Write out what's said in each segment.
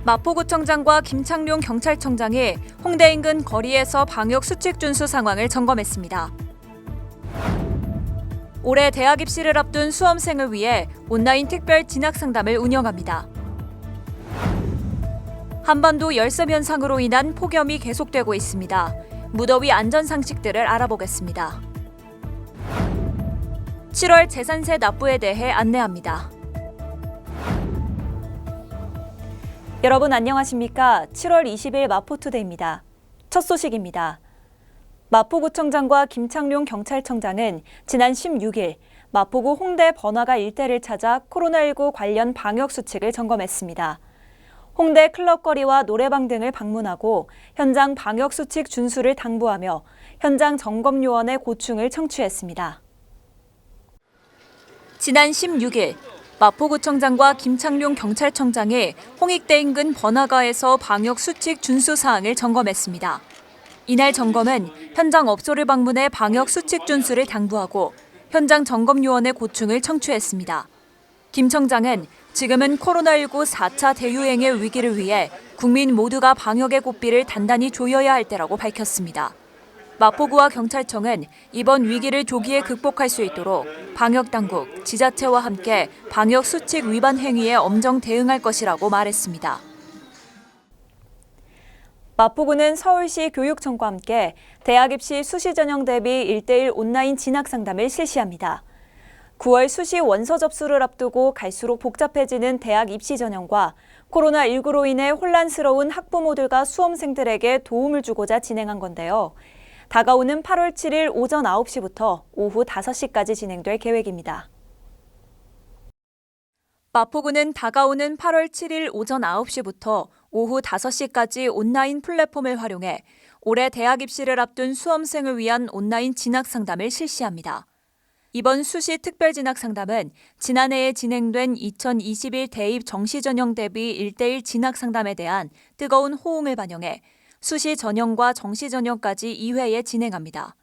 마포구청장과 김창룡 경찰청장이 홍대 인근 거리에서 방역 수칙 준수 상황을 점검했습니다. 올해 대학 입시를 앞둔 수험생을 위해 온라인 특별 진학 상담을 운영합니다. 한반도 열섬 현상으로 인한 폭염이 계속되고 있습니다. 무더위 안전 상식들을 알아보겠습니다. 7월 재산세 납부에 대해 안내합니다. 여러분 안녕하십니까? 7월 20일 마포투데이입니다. 첫 소식입니다. 마포구청장과 김창룡 경찰청장은 지난 16일 마포구 홍대 번화가 일대를 찾아 코로나19 관련 방역 수칙을 점검했습니다. 홍대 클럽거리와 노래방 등을 방문하고 현장 방역 수칙 준수를 당부하며 현장 점검 요원의 고충을 청취했습니다. 지난 16일 마포구청장과 김창룡 경찰청장이 홍익대 인근 번화가에서 방역 수칙 준수 사항을 점검했습니다. 이날 점검은 현장 업소를 방문해 방역 수칙 준수를 당부하고 현장 점검 요원의 고충을 청취했습니다. 김 청장은 지금은 코로나19 4차 대유행의 위기를 위해 국민 모두가 방역의 고삐를 단단히 조여야 할 때라고 밝혔습니다. 마포구와 경찰청은 이번 위기를 조기에 극복할 수 있도록 방역당국, 지자체와 함께 방역 수칙 위반 행위에 엄정 대응할 것이라고 말했습니다. 마포구는 서울시 교육청과 함께 대학 입시 수시 전형 대비 1:1 온라인 진학 상담을 실시합니다. 9월 수시 원서 접수를 앞두고 갈수록 복잡해지는 대학 입시 전형과 코로나19로 인해 혼란스러운 학부모들과 수험생들에게 도움을 주고자 진행한 건데요. 다가오는 8월 7일 오전 9시부터 오후 5시까지 진행될 계획입니다. 마포구는 다가오는 8월 7일 오전 9시부터 오후 5시까지 온라인 플랫폼을 활용해 올해 대학 입시를 앞둔 수험생을 위한 온라인 진학 상담을 실시합니다. 이번 수시 특별 진학 상담은 지난해에 진행된 2021 대입 정시 전형 대비 1:1 진학 상담에 대한 뜨거운 호응을 반영해 수시 전형과 정시 전형까지 2회에 진행합니다.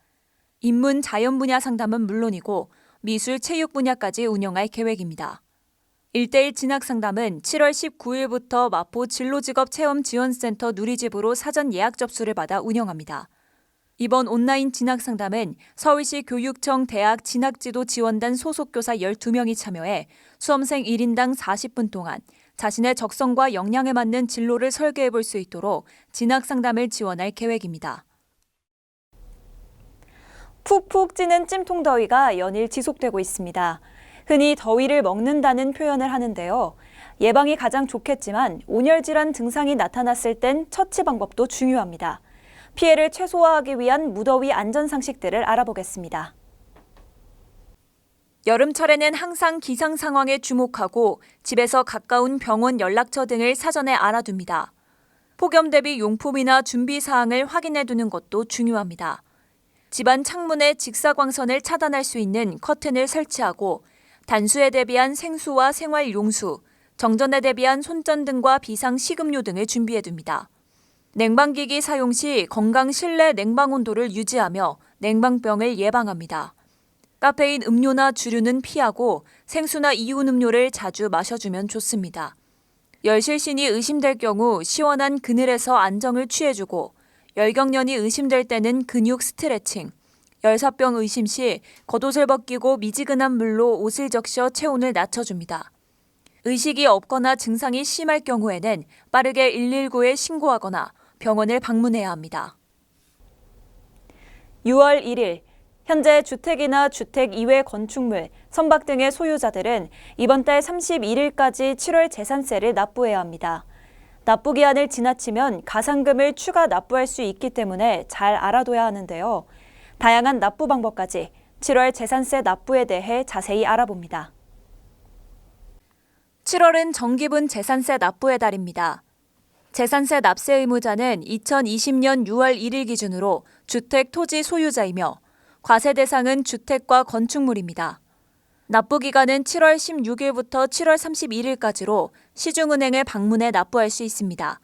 인문 자연 분야 상담은 물론이고 미술 체육 분야까지 운영할 계획입니다. 1:1 진학 상담은 7월 19일부터 마포 진로직업체험지원센터 누리집으로 사전 예약 접수를 받아 운영합니다. 이번 온라인 진학 상담은 서울시 교육청 대학 진학지도 지원단 소속 교사 12명이 참여해 수험생 1인당 40분 동안 자신의 적성과 역량에 맞는 진로를 설계해 볼 수 있도록 진학 상담을 지원할 계획입니다. 푹푹 찌는 찜통더위가 연일 지속되고 있습니다. 흔히 더위를 먹는다는 표현을 하는데요. 예방이 가장 좋겠지만 온열 질환 증상이 나타났을 땐 처치 방법도 중요합니다. 피해를 최소화하기 위한 무더위 안전 상식들을 알아보겠습니다. 여름철에는 항상 기상 상황에 주목하고 집에서 가까운 병원 연락처 등을 사전에 알아둡니다. 폭염 대비 용품이나 준비 사항을 확인해 두는 것도 중요합니다. 집안 창문에 직사광선을 차단할 수 있는 커튼을 설치하고 단수에 대비한 생수와 생활용수, 정전에 대비한 손전 등과 비상 식음료 등을 준비해 둡니다. 냉방기기 사용 시 건강 실내 냉방 온도를 유지하며 냉방병을 예방합니다. 카페인 음료나 주류는 피하고 생수나 이온 음료를 자주 마셔주면 좋습니다. 열실신이 의심될 경우 시원한 그늘에서 안정을 취해주고 열경련이 의심될 때는 근육 스트레칭, 열사병 의심 시 겉옷을 벗기고 미지근한 물로 옷을 적셔 체온을 낮춰줍니다. 의식이 없거나 증상이 심할 경우에는 빠르게 119에 신고하거나 병원을 방문해야 합니다. 6월 1일, 현재 주택이나 주택 이외 건축물, 선박 등의 소유자들은 이번 달 31일까지 7월 재산세를 납부해야 합니다. 납부 기한을 지나치면 가산금을 추가 납부할 수 있기 때문에 잘 알아둬야 하는데요. 다양한 납부 방법까지 7월 재산세 납부에 대해 자세히 알아봅니다. 7월은 정기분 재산세 납부의 달입니다. 재산세 납세 의무자는 2020년 6월 1일 기준으로 주택 토지 소유자이며 과세 대상은 주택과 건축물입니다. 납부 기간은 7월 16일부터 7월 31일까지로 시중은행을 방문해 납부할 수 있습니다.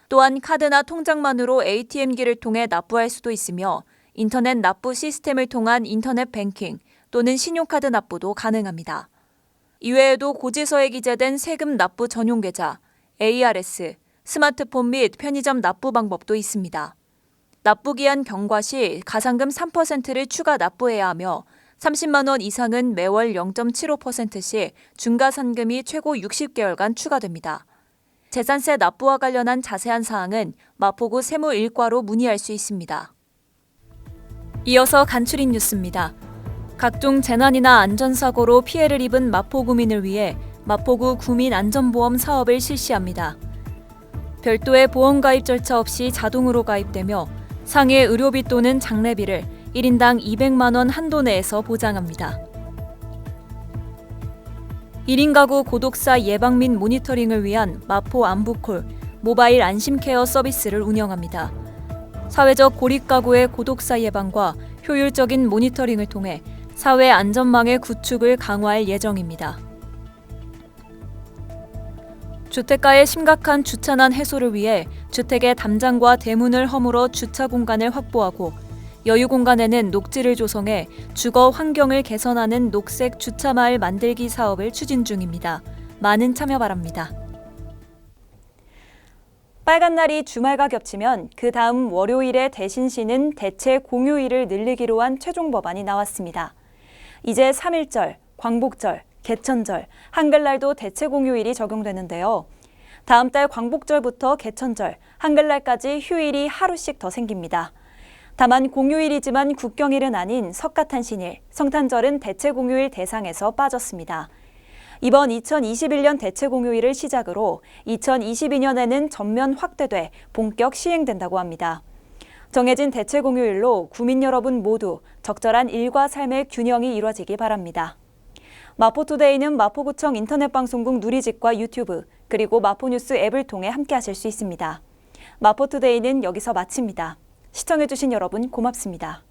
또한 카드나 통장만으로 ATM기를 통해 납부할 수도 있으며 인터넷 납부 시스템을 통한 인터넷 뱅킹 또는 신용카드 납부도 가능합니다. 이외에도 고지서에 기재된 세금 납부 전용 계좌, ARS, 스마트폰 및 편의점 납부 방법도 있습니다. 납부기한 경과 시 가상금 3%를 추가 납부해야 하며 30만 원 이상은 매월 0.75%씩 중과상금이 최고 60개월간 추가됩니다. 재산세 납부와 관련한 자세한 사항은 마포구 세무 1과로 문의할 수 있습니다. 이어서 간추린 뉴스입니다. 각종 재난이나 안전사고로 피해를 입은 마포구민을 위해 마포구 구민안전보험 사업을 실시합니다. 별도의 보험 가입 절차 없이 자동으로 가입되며 상해 의료비 또는 장례비를 1인당 200만 원 한도 내에서 보장합니다. 1인 가구 고독사 예방 및 모니터링을 위한 마포 안부콜 모바일 안심케어 서비스를 운영합니다. 사회적 고립 가구의 고독사 예방과 효율적인 모니터링을 통해 사회 안전망의 구축을 강화할 예정입니다. 주택가의 심각한 주차난 해소를 위해 주택의 담장과 대문을 허물어 주차 공간을 확보하고 여유 공간에는 녹지를 조성해 주거 환경을 개선하는 녹색 주차마을 만들기 사업을 추진 중입니다. 많은 참여 바랍니다. 빨간 날이 주말과 겹치면 그 다음 월요일에 대신 쉬는 대체 공휴일을 늘리기로 한 최종 법안이 나왔습니다. 이제 3.1절, 광복절, 개천절, 한글날도 대체 공휴일이 적용되는데요. 다음 달 광복절부터 개천절, 한글날까지 휴일이 하루씩 더 생깁니다. 다만 공휴일이지만 국경일은 아닌 석가탄신일, 성탄절은 대체 공휴일 대상에서 빠졌습니다. 이번 2021년 대체 공휴일을 시작으로 2022년에는 전면 확대돼 본격 시행된다고 합니다. 정해진 대체 공휴일로 구민 여러분 모두 적절한 일과 삶의 균형이 이루어지기 바랍니다. 마포투데이는 마포구청 인터넷방송국 누리집과 유튜브, 그리고 마포뉴스 앱을 통해 함께하실 수 있습니다. 마포투데이는 여기서 마칩니다. 시청해주신 여러분 고맙습니다.